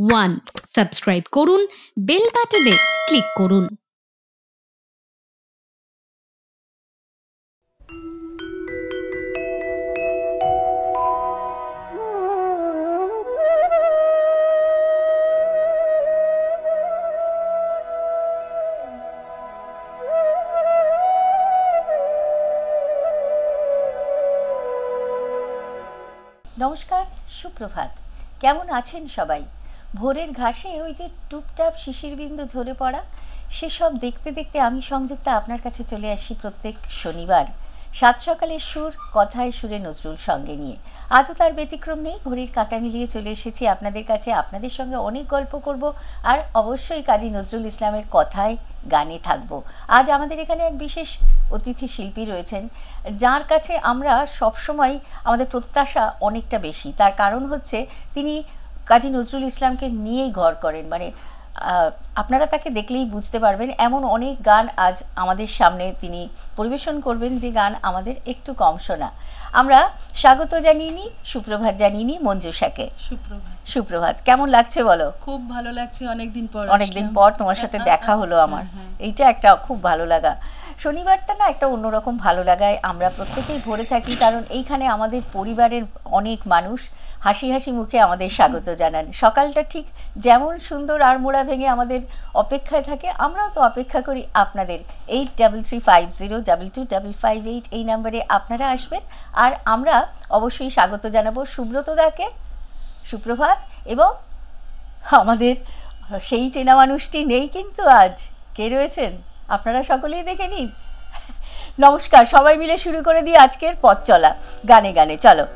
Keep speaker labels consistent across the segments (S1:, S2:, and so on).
S1: 1 subscribe করুন, bell বাটনে click করুন।
S2: নমস্কার, সুপ্রভাত। কেমন আছেন সবাই? ভোরের ঘাসে ওই যে টুপটাপ শিশির বিন্দু ঝরে পড়া, সেসব দেখতে দেখতে আমি সংযুক্তা আপনার কাছে চলে আসি প্রত্যেক শনিবার সাত সকালের সুর, কথায় সুরে নজরুল সঙ্গে নিয়ে। আজও তার ব্যতিক্রম নেই। ঘড়ির কাঁটা মিলিয়ে চলে এসেছি আপনাদের কাছে, আপনাদের সঙ্গে অনেক গল্প করব, আর অবশ্যই কাজী নজরুল ইসলামের কথায় গানে থাকবো। আজ আমাদের এখানে এক বিশেষ অতিথি শিল্পী রয়েছেন, যার কাছে আমরা সবসময় আমাদের প্রত্যাশা অনেকটা বেশি। তার কারণ হচ্ছে তিনি কাজী নজরুল ইসলামকে নিয়েই ঘর করেন। মানে আপনারা তাকে দেখলেই বুঝতে পারবেন, এমন অনেক গান আজ আমাদের সামনে তিনি পরিবেশন করবেন, যে গান আমাদের একটু কম শোনা। আমরা স্বাগত জানিয়ে নিই, সুপ্রভাত জানিয়ে নিই মঞ্জুষাকে।
S3: সুপ্রভাত।
S2: সুপ্রভাত। কেমন লাগছে বলো?
S3: খুব ভালো লাগছে, অনেকদিন
S2: পর তোমার সাথে দেখা হলো আমার। এইটা একটা খুব ভালো লাগা। শনিবারটা না একটা অন্যরকম ভালো লাগায় আমরা প্রত্যেকেই ভরে থাকি, কারণ এইখানে আমাদের পরিবারের অনেক মানুষ হাসি হাসি মুখে আমাদের স্বাগত জানান। সকালটা ঠিক যেমন সুন্দর আড়মোড়া ভেঙে আমাদের অপেক্ষায় থাকে, আমরাও তো অপেক্ষা করি আপনাদের। 8335022558 এই নাম্বারে আপনারা আসবেন, আর আমরা অবশ্যই স্বাগত জানাবো সুব্রত দাকে। সুপ্রভাত। এবং আমাদের সেই চেনা মানুষটি নেই কিন্তু আজ। কে রয়েছেন আপনারা সকলেই দেখে নিন। নমস্কার, সবাই মিলে শুরু করে দিই আজকের পথ চলা গানে গানে। চলো।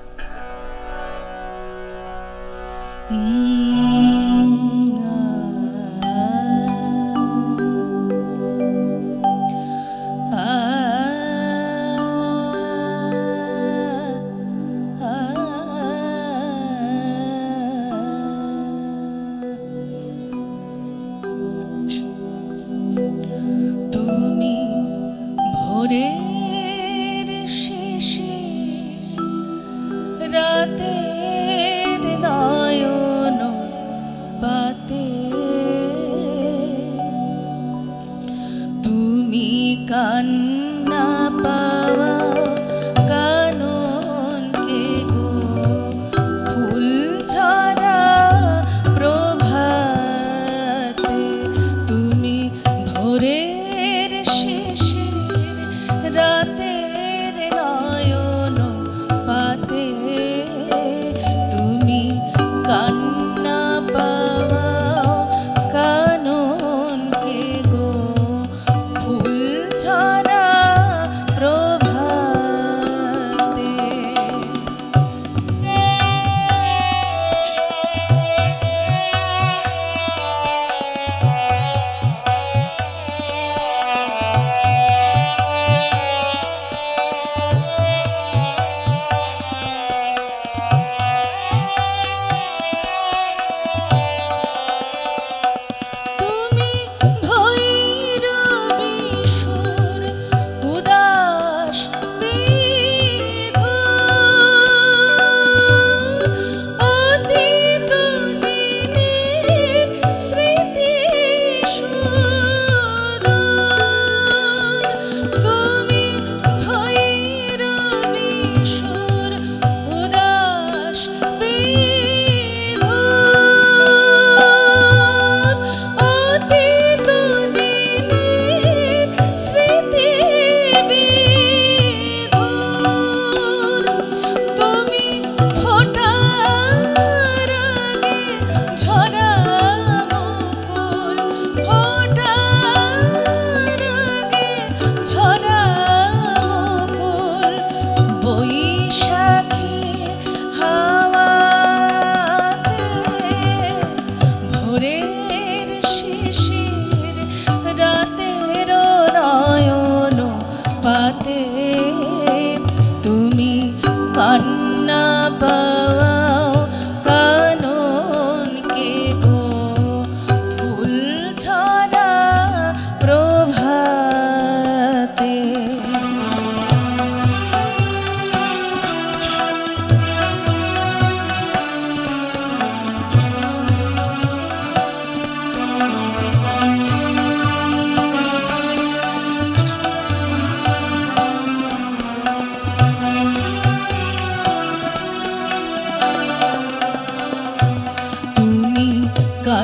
S3: তুমি ভোরের শেষে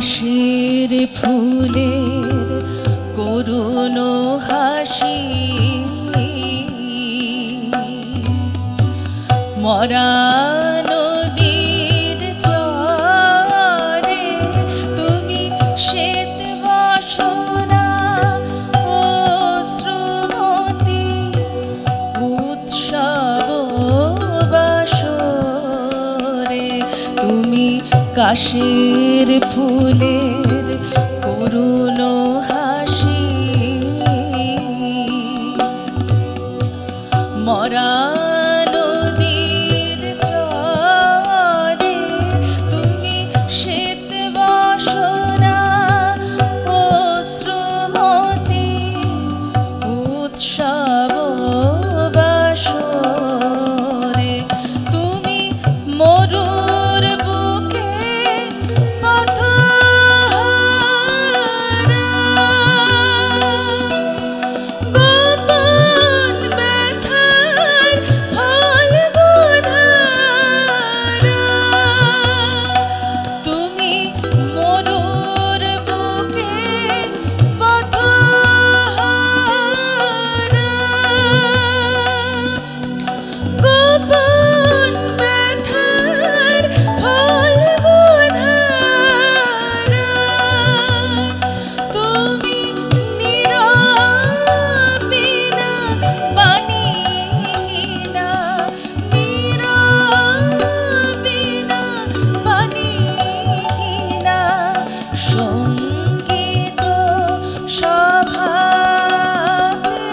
S3: কাশের ফুলের করুণ হাসি, মরা নদীর চরে তুমি শ্বেত বাসনা অশ্রুমতি উৎসব বাসরে তুমি কাশের ফুলের করুণ হাসি, মরা নদীর চরে তুমি শ্বেত বাসনা অশ্রুমতি উৎসব বাসরে তুমি মরুর বুকে পথহারা, গোপন ব্যথার ফল্গুধারা, তুমি মরুর বুকে পথহারা, গোপন ব্যথার ফল্গুধারা, তুমি নীরবিনা বাণীহীনা, নীরবিনা বাণীহীনা সঙ্গীত সভাতে,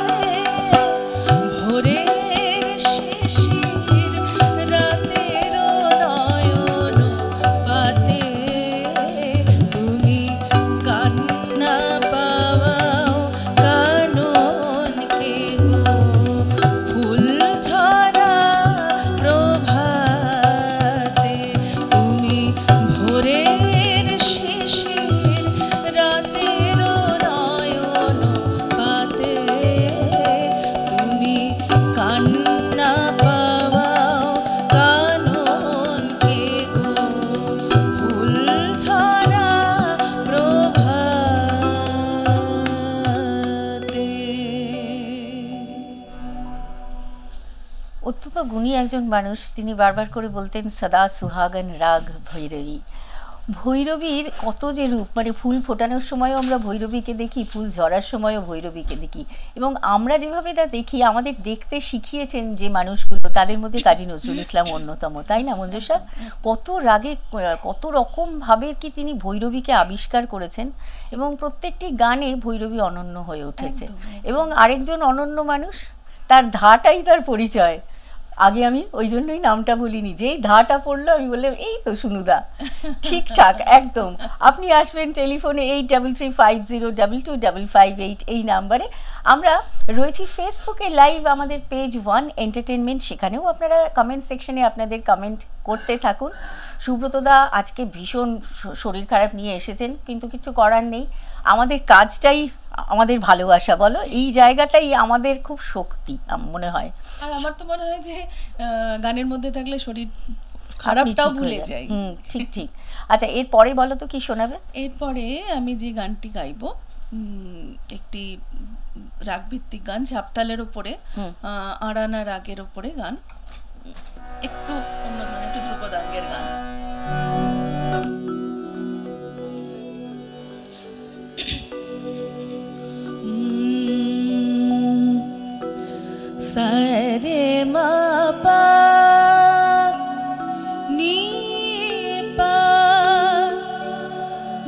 S3: ভোরের শিশির রাতের নয়ন পাতে তুমি কান্না পাওয়াও কাননকে গো, ফুল ঝরা প্রভাতে তুমি ভোরের শিশির রাতের নয়ন পাতে তুমি কান্না পাওয়াও কাননকে গো, ফুল ঝরা প্রভাতে।
S2: অত্যন্ত গুণী একজন মানুষ, তিনি বারবার করে বলতেন সদা সুহাগন রাগ ভৈরবী। ভৈরবীর কত যে রূপ, মানে ফুল ফোটানোর সময়ও আমরা ভৈরবীকে দেখি, ফুল ঝরার সময়ও ভৈরবীকে দেখি, এবং আমরা যেভাবে তা দেখি আমাদের দেখতে শিখিয়েছেন যে মানুষগুলো, তাদের মধ্যে কাজী নজরুল ইসলাম অন্যতম, তাই না মঞ্জুষা? কত রাগে কত রকমভাবে কি তিনি ভৈরবীকে আবিষ্কার করেছেন, এবং প্রত্যেকটি গানে ভৈরবী অনন্য হয়ে উঠেছে। এবং আরেকজন অনন্য মানুষ, তার ধাটাই তার পরিচয়। আগে আমি ওই জন্যই নামটা বলিনি, যেই ধাটা পড়লো আমি বললাম এই তো সুনুদা, ঠিকঠাক একদম। আপনি আসবেন টেলিফোনে 8335022558 এই নাম্বারে। আমরা রয়েছি ফেসবুকে লাইভ, আমাদের পেজ 1 এন্টারটেনমেন্ট, সেখানেও আপনারা কমেন্ট সেকশনে আপনাদের কমেন্ট করতে থাকুন। সুব্রতদা আজকে ভীষণ শরীর খারাপ নিয়ে এসেছেন, কিন্তু কিছু করার নেই, আমাদের কাজটাই আমাদের ভালোবাসা, বলো, এই জায়গাটাই আমাদের খুব শক্তি মনে হয়।
S3: আর আমার তো মনে হয় যে গানের মধ্যে থাকলে শরীর খারাপটাও ভুলে যাই।
S2: ঠিক ঠিক। আচ্ছা, এরপরে বলো তো কি শোনাবে?
S3: এরপরে আমি যে গানটি গাইবো একটি রাগভিত্তিক গান, ঝাপতালের উপরে, আড়ানা রাগের উপরে গান, একটু অন্য ধরনের, একটু ধ্রুপদাঙ্গের গান। সারে মা পা নি পা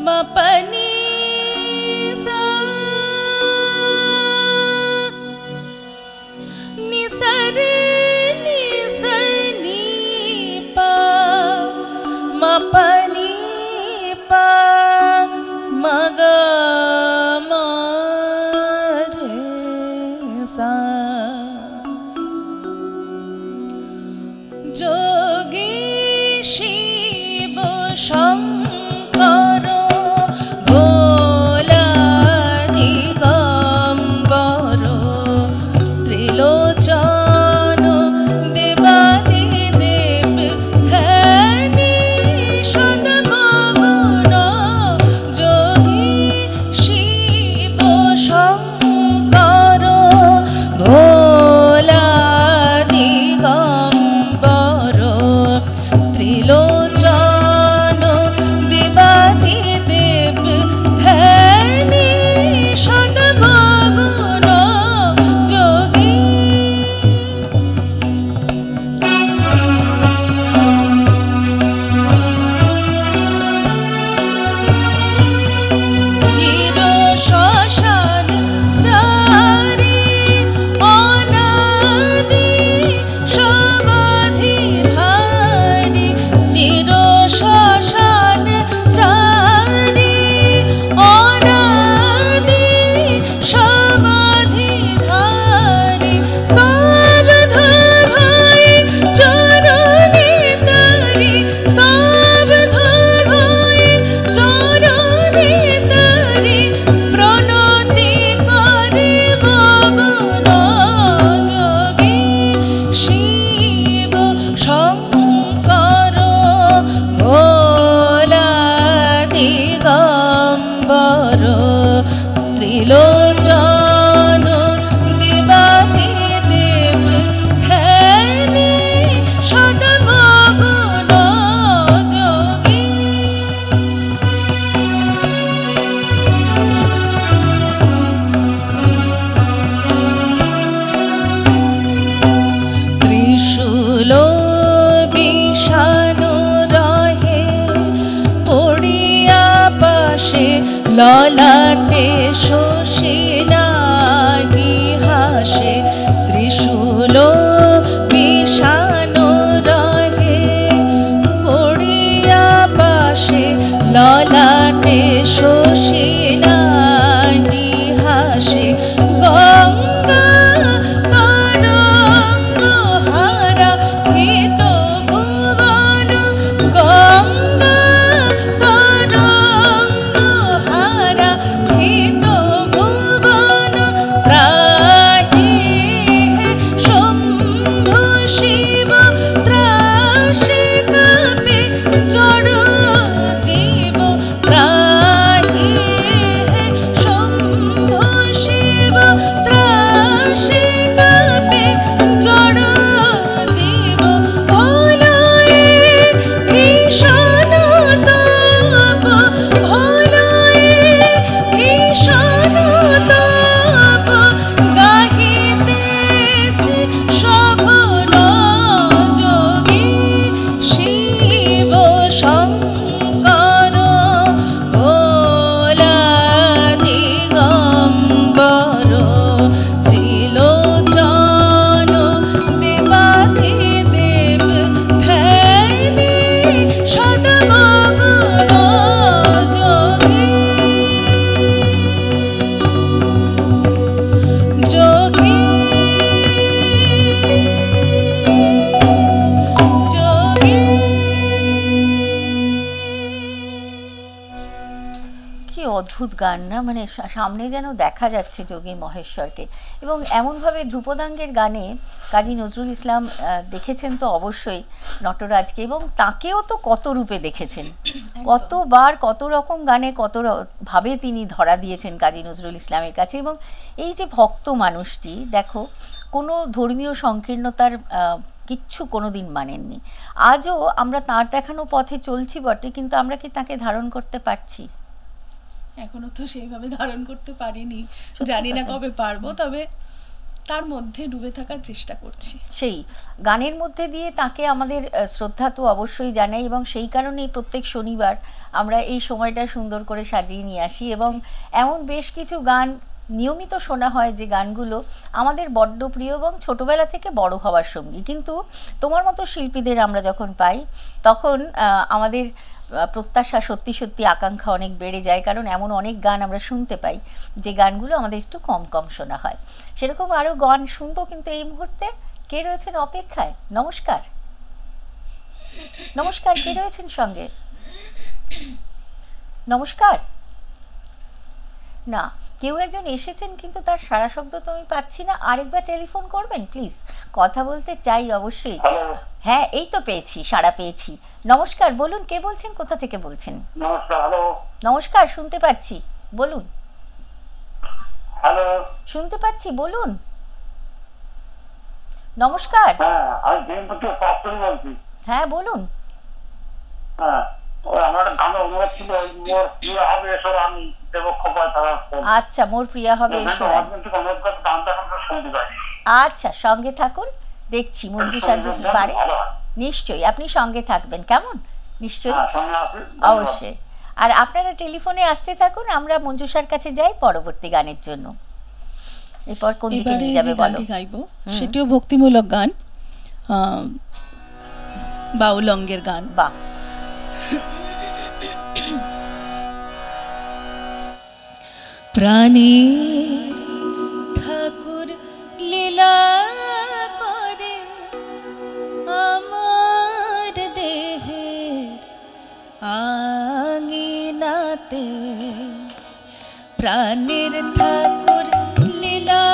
S3: মা পা নি সা নি সা রে নি সা নি পা মা বাসে ললাটে শোষে নাহি হাসে ত্রিশূল বিষানো রহে পড়িয়া বাসে ললাটে শোষে নাহি হাসে গঙ্গা তরঙ্গ হারা হিত ভুবন গঙ্গা তরঙ্গ হারা হিত ভুবন ত্রাহি হে শম্ভু শিব ত্রাসে কাপে জড় জীব ত্রাহি হে শম্ভু শিব ত্রাসে কাপে জড় জীব ভোলয়ে ভীষণ তাপ ভোলয়ে ভীষণ তাপ গাহিতেছে সঘন যোগী শিব শঙ্কর ভোলা দিগম্বর ত্রিলোচন দেবাদিদেব ধ্যানে সদমগ্ন যোগী যোগী যোগী।
S2: কি অদ্ভুত গান না, মানে সামনে যেন দেখা যাচ্ছে যোগী মহেশ্বরকে। এবং এমনভাবে ধ্রুপদাঙ্গের গানে কাজী নজরুল ইসলাম দেখেছেন তো অবশ্যই নটরাজকে, এবং তাকেও তো কত রূপে দেখেছেন, কতবার কত রকম গানে কত ভাবে তিনি ধরা দিয়েছেন কাজী নজরুল ইসলামের কাছে। এবং এই যে ভক্ত মানুষটি, দেখো কোনো ধর্মীয় সংকীর্ণতার কিচ্ছু কোনো দিন মানেননি। আজও আমরা তাঁর দেখানো পথে চলছি বটে, কিন্তু আমরা কি তাকে ধারণ করতে পারছি?
S3: এখনো তো সেইভাবে ধারণ করতে পারিনি,
S2: সত্যি
S3: জানি না
S2: কথা।
S3: কবে পারবো, তবে তার মধ্যে ডুবে থাকার চেষ্টা করছি।
S2: সেই গানের মধ্যে দিয়ে তাকে আমাদের শ্রদ্ধা তো অবশ্যই জানাই, এবং সেই কারণেই প্রত্যেক শনিবার আমরা এই সময়টা সুন্দর করে সাজিয়ে নিয়ে আসি। এবং এমন বেশ কিছু গান নিয়মিত শোনা হয় যে গানগুলো আমাদের বড্ড প্রিয় এবং ছোটবেলা থেকে বড় হওয়ার সঙ্গী। কিন্তু তোমার মতো শিল্পীদের আমরা যখন পাই তখন আমাদের প্রত্যাশা সত্যি সত্যি আকাঙ্ক্ষা অনেক বেড়ে যায়, কারণ এমন অনেক গান আমরা শুনতে পাই যে গানগুলো আমাদের একটু কম কম শোনা হয়। সেরকম আরও গান শুনবো, কিন্তু এই মুহূর্তে কে রয়েছেন অপেক্ষায়? নমস্কার, নমস্কার, কে রয়েছেন সঙ্গে? নমস্কার। না, কেউ একজন এসেছেন কিন্তু তার সারা শব্দ তো আমি পাচ্ছি না। আরেকবার টেলিফোন করবেন প্লিজ, কথা বলতে চাই অবশ্যই। হ্যাঁ, এই তো পেয়েছি, সাড়া পেয়েছি। নমস্কার, বলুন কে বলছেন, কোথা থেকে বলছেন?
S4: নমস্কার। হ্যালো।
S2: নমস্কার, শুনতে পাচ্ছি, বলুন।
S4: হ্যালো।
S2: শুনতে পাচ্ছি, বলুন। নমস্কার।
S4: হ্যাঁ, আমি ভীমপুর পাঁচজন বলছি।
S2: হ্যাঁ, বলুন।
S4: হ্যাঁ, ওই আমার একটা গান অনুরোধ ছিল, মোর প্রিয় হবে এসো আমি দেবক্ষপায় তারা।
S2: আচ্ছা, মোর প্রিয়া হবে এসো।
S4: অনুরোধ করে গানটা আমরা শুনতে পাই।
S2: আচ্ছা, সঙ্গে থাকুন, দেখছি মঞ্জুষা যদি পারে। নিশ্চয়ই, আপনি সঙ্গে থাকবেন, কেমন? নিশ্চয়ই, অবশ্যই। আর আপনারা টেলিফোনে আসতে থাকুন, আমরা মঞ্জুষার কাছে যাই পরবর্তী গানের জন্য। এরপর কোন দিকে নিয়ে যাবে বলো?
S3: গানটি গাইবো সেটিও ভক্তিমূলক গান, বাউল অঙ্গের গান।
S2: বাহ।
S3: প্রাণের ঠাকুর লীলা করে আমার দেহের আঙিনাতে, প্রাণের ঠাকুর লীলা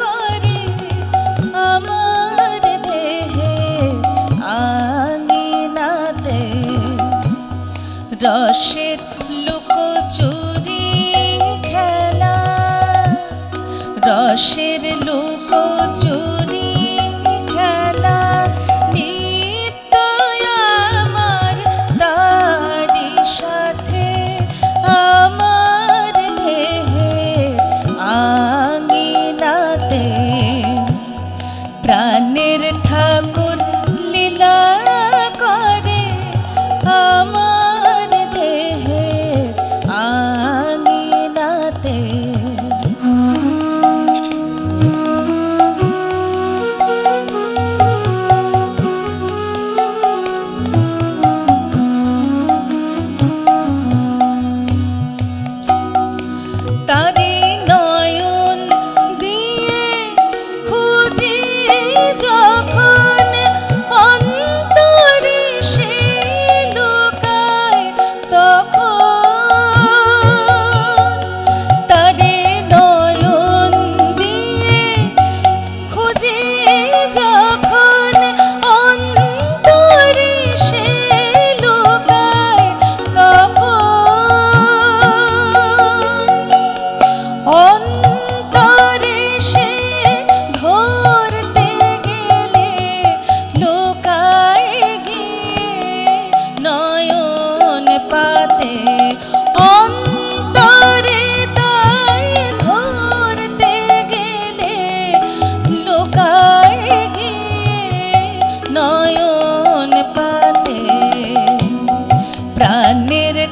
S3: করে আমার দেহের আঙিনাতে, রসের লুকোচুরি খেলা, রসের লুকোচুরি খেলা নিত্য আমার তারি সাথে, আমার দেহের আঙিনাতে, প্রাণের ঠাকুর লীলা করে আমার দেহের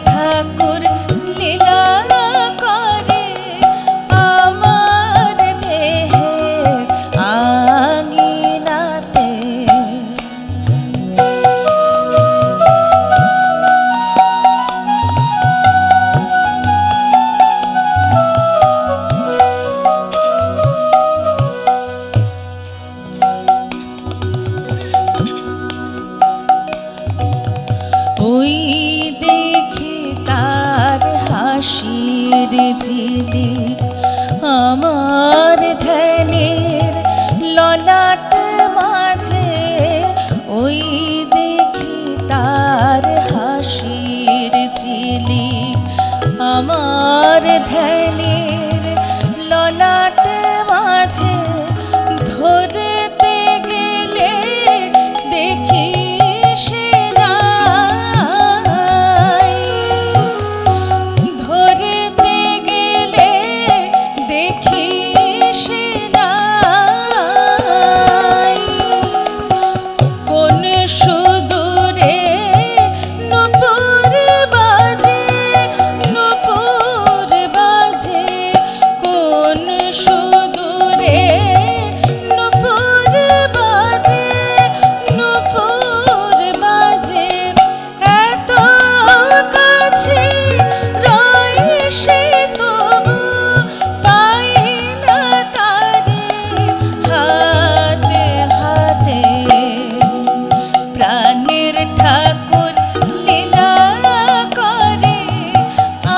S3: ঠাকুর লীলা করে আমার দেহের আঙিনাতে। ওই দেখে তার হাসির ঝিলিক আমার ধ্যানের ললাট মাঝে। ওই দেখে তার হাসির ঝিলিক আমার ধ্যানের ললাট মাঝে। ধরতে গেলে দেখি সে নাই, ধরতে গেলে দেখি সে নাই। কোন সুদূরে নূপুর বাজে, নূপুর বাজে। কোন সুদূরে নূপুর বাজে, নূপুর বাজে। এত কাছে রয় সে তবু পাই না তারে হাতে হাতে। প্রাণের ঠাকুর লীলা করে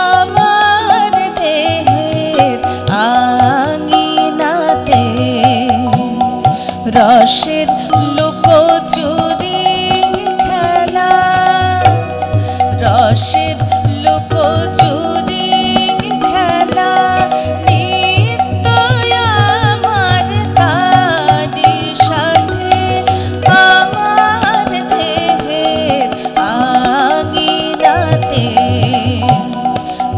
S3: আমার দেহের আঙিনাতে। রসের লুকোচুরি খেলা, রসের লুকোচুরি খেলা নিত্য আমার তারি সাথে। আমার দেহের আঙিনাতে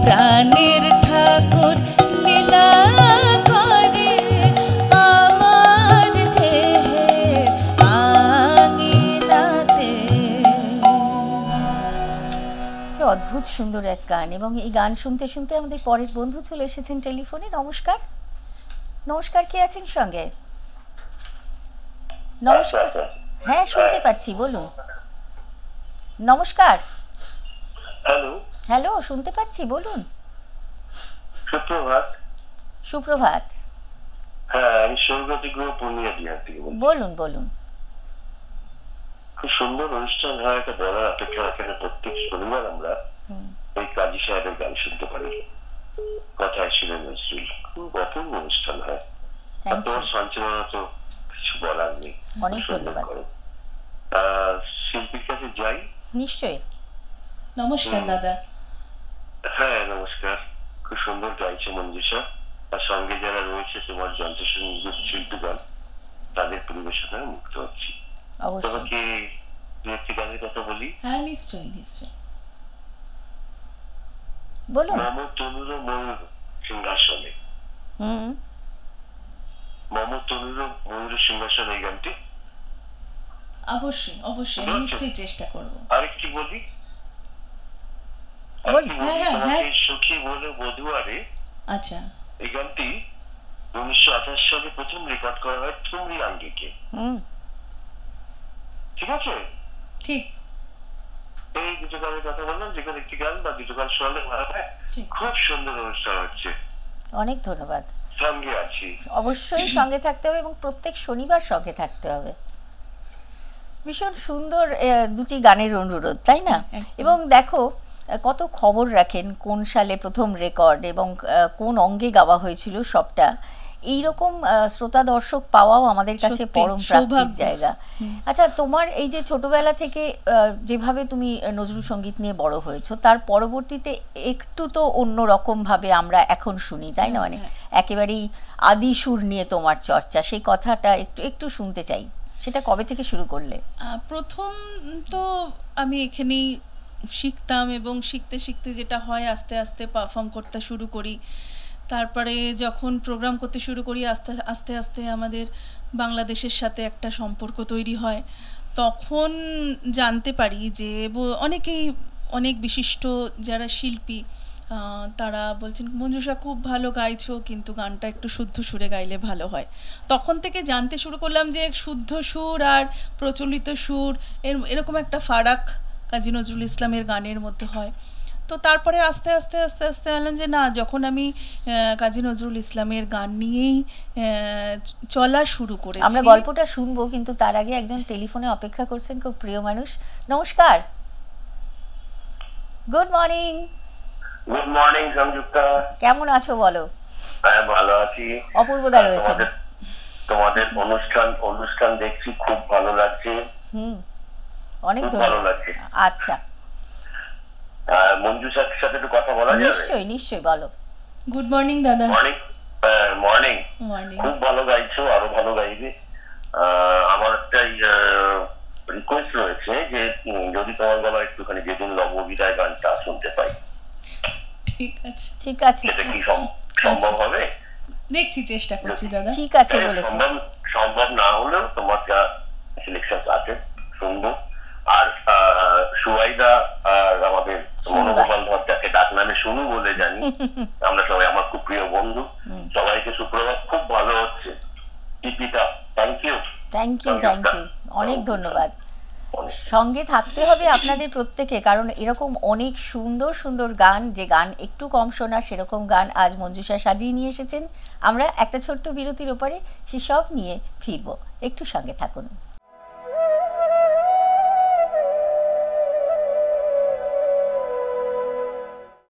S3: প্রাণের ঠাকুর লীলা করে আমার দেহের আঙিনাতে।
S2: কি অদ্ভুত সুন্দর এক গান। এবং এই গান শুনতে শুনতে আমাদের পরের বন্ধু চলে এসেছেন টেলিফোনে। নমস্কার, নমস্কার, কে আছেন সঙ্গে? নমস্কার। হ্যাঁ, শুনতে পাচ্ছি, বলুন। নমস্কার।
S4: হ্যালো,
S2: হ্যালো, শুনতে পাচ্ছি, বলুন।
S4: সুপ্রভাত।
S2: সুপ্রভাত।
S4: হ্যাঁ, আমি সৌগতি গ্রহ পূর্ণিয়া বিহার থেকে বলছি।
S2: বলুন বলুন।
S4: খুব সুন্দর অনুষ্ঠান হয়, এটা বলার অপেক্ষা রাখে না। প্রত্যেক শনিবার আমরা এই কাজী সাহেবের গান শুনতে পারি। কথায় ছিল নজরুল, খুব অপূর্ব অনুষ্ঠান হয়। আর
S2: থ্যাংক ইউ,
S4: তোমার সঞ্চালনা তো কিছু বলার নেই,
S2: অনেক
S4: খুব সুন্দর
S2: ধন্যবাদ।
S4: করো। শিল্পীর কাছে যাই।
S2: নিশ্চয়ই।
S3: নমস্কার দাদা।
S4: হ্যাঁ, নমস্কার। খুব সুন্দর গাইছে মঞ্জুষা। আর সঙ্গে যারা রয়েছে তোমার যন্ত্রসঙ্গীত শিল্পীগণ, তাদের পরিবেশনায় মুক্ত হচ্ছি।
S2: অবশ্যই।
S4: তোমাকে দু একটি গানের কথা বলি।
S3: হ্যাঁ, নিশ্চয়ই নিশ্চয়ই।
S2: বলুন।
S4: মম তনুর ময়ূর সিংহাসনে,
S2: হুম।
S4: মম তনুর ময়ূর সিংহাসন, এই গানটি।
S3: অবশ্যই অবশ্যই, আমি নিশ্চয়ই চেষ্টা করব।
S4: আরেকটি বলি,
S2: বলুন।
S3: হ্যাঁ, হ্যাঁ, হ্যাঁ।
S4: তোমাকে সুখী বলে বধুয়ারে,
S3: আচ্ছা,
S4: এই গানটি 1928 সালে প্রথম রেকর্ড করা হয় ঠুমরি আঙ্গিকে।
S2: হুম।
S4: ঠিক আছে,
S3: ঠিক
S4: এই দুটো গানের কথা বললাম। যে কোনো একটি গান বা দুটো গান শোনালে ভালো হয়।
S3: ঠিক।
S4: খুব সুন্দর অনুষ্ঠান হচ্ছে,
S2: অনেক ধন্যবাদ।
S4: সঙ্গে আছি।
S2: অবশ্যই সঙ্গে থাকতে হবে এবং প্রত্যেক শনিবার সঙ্গে থাকতে হবে। ভীষণ সুন্দর দুটি গানের অনুরোধ, তাই না?
S3: একদম।
S2: এবং দেখো কত খবর রাখেন, কোন সালে প্রথম রেকর্ড এবং কোন অঙ্গে গাওয়া হয়েছিল সবটা। এইরকম শ্রোতা দর্শক পাওয়াও আমাদের কাছে
S3: সত্যি,
S2: পরম প্রাপ্তির
S3: সৌভাগ্য।
S2: জায়গা। আচ্ছা, তোমার এই যে ছোটবেলা থেকে যেভাবে তুমি নজরুল সঙ্গীত নিয়ে বড় হয়েছো, তার পরবর্তীতে একটু তো অন্যরকম ভাবে আমরা এখন শুনি, তাই না? মানে একেবারেই আদি সুর নিয়ে তোমার চর্চা, সেই কথাটা একটু একটু শুনতে চাই। সেটা কবে থেকে শুরু করলে?
S3: প্রথম তো আমি এখানেই শিখতাম, এবং শিখতে শিখতে যেটা হয়, আস্তে আস্তে পারফর্ম করতে শুরু করি। তারপরে যখন প্রোগ্রাম করতে শুরু করি, আস্তে আস্তে আস্তে আমাদের বাংলাদেশের সাথে একটা সম্পর্ক তৈরি হয়। তখন জানতে পারি যে অনেকেই অনেক বিশিষ্ট যারা শিল্পী তারা বলছেন মঞ্জুষা খুব ভালো গাইছো, কিন্তু গানটা একটু শুদ্ধ সুরে গাইলে ভালো হয়। তখন থেকে জানতে শুরু করলাম যে শুদ্ধ সুর আর প্রচলিত সুর এরকম একটা ফারাক কাজী নজরুল ইসলামের গানের মধ্যে হয়। তো তারপরে আস্তে আস্তে আস্তে আস্তে বললাম যে না, যখন আমি কাজী নজরুল ইসলামের গান নিয়েই চলা শুরু করেছি।
S2: আমরা গল্পটা শুনবো, কিন্তু তার আগে একজন টেলিফোনে অপেক্ষা করছেন, খুব প্রিয় মানুষ। নমস্কার, good morning.
S4: Good morning Sanjukta,
S2: কেমন আছো বলো?
S4: হ্যাঁ ভালো আছি।
S2: অপূর্বদা রয়েছেন।
S4: তোমাদের অনুষ্ঠান দেখছি, খুব ভালো লাগছে।
S2: অনেক
S4: খুব ভালো লাগছে।
S2: আচ্ছা,
S4: মঞ্জুষার সাথে একটু কথা বলা যাবে?
S2: নিশ্চয়ই নিশ্চয়ই, বলো।
S3: গুড মর্নিং দাদা।
S4: মর্নিং। মর্নিং।
S3: মর্নিং।
S4: খুব ভালো গাইছো, আরো ভালো গাইবে। আমার একটা রিকোয়েস্ট রয়েছে যে যদি তোমার গলা একটুখানি যেদিন লববিদায় গানটা শুনতে পাই।
S3: ঠিক আছে,
S2: ঠিক আছে,
S4: সেটা কি সম্ভব হবে?
S3: দেখছি, চেষ্টা করছি দাদা।
S2: ঠিক আছে বলেছি।
S4: সম্ভব না হলেও তোমার যা সিলেকশন আছে শুনবো। আর সুয়াইদা আর আমাদের মনোগোপাল ধর, যাকে ডাক নামে শুনু বলে জানি আমরা সবাই, আমার খুব প্রিয় বন্ধু, সবাইকে সুপ্রভাত। খুব ভালো হচ্ছে। Thank you.
S2: Thank you, thank you, অনেক ধন্যবাদ। সঙ্গে থাকতে হবে আপনাদের প্রত্যেকে, কারণ এরকম অনেক সুন্দর সুন্দর গান, যে গান একটু কম শোনা, সেরকম গান আজ মঞ্জুষা সাজিয়ে নিয়ে এসেছেন। আমরা একটা ছোট্ট বিরতির ওপরে সেসব নিয়ে ফিরবো, একটু সঙ্গে থাকুন।